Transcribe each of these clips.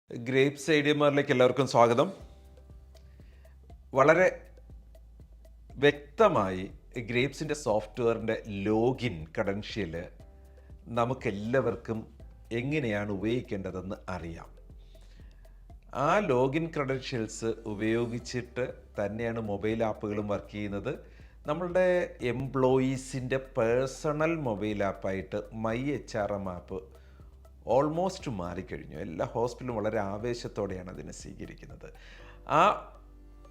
Grapes ഐഡിയമാരിലേക്ക് എല്ലാവർക്കും സ്വാഗതം. വളരെ വ്യക്തമായി ഗ്രേപ്സിൻ്റെ സോഫ്റ്റ്വെയറിൻ്റെ ലോഗിൻ ക്രെഡൻഷ്യൽ നമുക്കെല്ലാവർക്കും എങ്ങനെയാണ് ഉപയോഗിക്കേണ്ടതെന്ന് അറിയാം. ആ ലോഗിൻ ക്രെഡൻഷ്യൽസ് ഉപയോഗിച്ചിട്ട് തന്നെയാണ് മൊബൈൽ ആപ്പുകളും വർക്ക് ചെയ്യുന്നത്. നമ്മളുടെ എംപ്ലോയീസിൻ്റെ പേഴ്സണൽ മൊബൈൽ ആപ്പായിട്ട് my H R M app almost മാറിക്കഴിഞ്ഞു. എല്ലാ ഹോസ്പിറ്റലും വളരെ ആവേശത്തോടെയാണ് അതിനെ സ്വീകരിക്കുന്നത്. ആ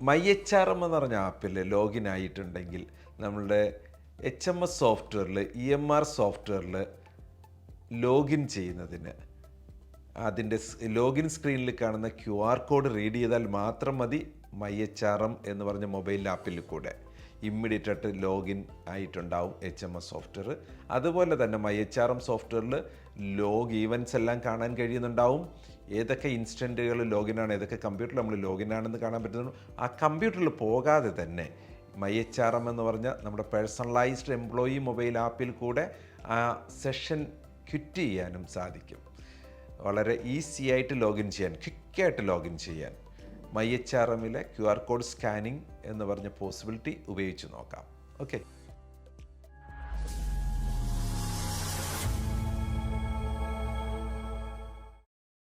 മൈ എച്ച് ആർ എം എന്ന് പറഞ്ഞ ആപ്പിൽ ലോഗിൻ ആയിട്ടുണ്ടെങ്കിൽ നമ്മളുടെ എച്ച് എം എസ് സോഫ്റ്റ്വെയറിൽ EMR സോഫ്റ്റ്വെയറിൽ ലോഗിൻ ചെയ്യുന്നതിന് അതിൻ്റെ ലോഗിൻ സ്ക്രീനിൽ കാണുന്ന QR കോഡ് റീഡ് ചെയ്താൽ മാത്രം മതി. മൈ എച്ച് ആർ എം എന്ന് പറഞ്ഞ മൊബൈൽ ആപ്പിൽ കൂടെ ഇമ്മീഡിയറ്റ് ആയിട്ട് ലോഗിൻ ആയിട്ടുണ്ടാവും HMS സോഫ്റ്റ്വെയർ. അതുപോലെ തന്നെ മൈ എച്ച് ആർ എം സോഫ്റ്റ്വെയറിൽ ലോഗ് ഈവൻറ്റ്സ് എല്ലാം കാണാൻ കഴിയുന്നുണ്ടാവും. ഏതൊക്കെ ഇൻസ്റ്റൻറ്റുകൾ ലോഗിനാണ്, ഏതൊക്കെ കമ്പ്യൂട്ടറിൽ നമ്മൾ ലോഗിൻ ആണെന്ന് കാണാൻ പറ്റുന്നു. ആ കമ്പ്യൂട്ടറിൽ പോകാതെ തന്നെ മൈ എച്ച് ആർ എം എന്ന് പറഞ്ഞ നമ്മുടെ പേഴ്സണലൈസ്ഡ് എംപ്ലോയി മൊബൈൽ ആപ്പിൽ കൂടെ ആ സെഷൻ ക്വിറ്റ് ചെയ്യാനും സാധിക്കും. വളരെ ഈസി ആയിട്ട് ലോഗിൻ ചെയ്യാൻ, ക്വിക്കായിട്ട് ലോഗിൻ ചെയ്യാൻ മൈ എച്ച് ആർ എമ്മിലെ QR കോഡ് സ്കാനിങ് എന്ന് പറഞ്ഞ പോസിബിലിറ്റി ഉപയോഗിച്ച് നോക്കാം. ഓക്കെ.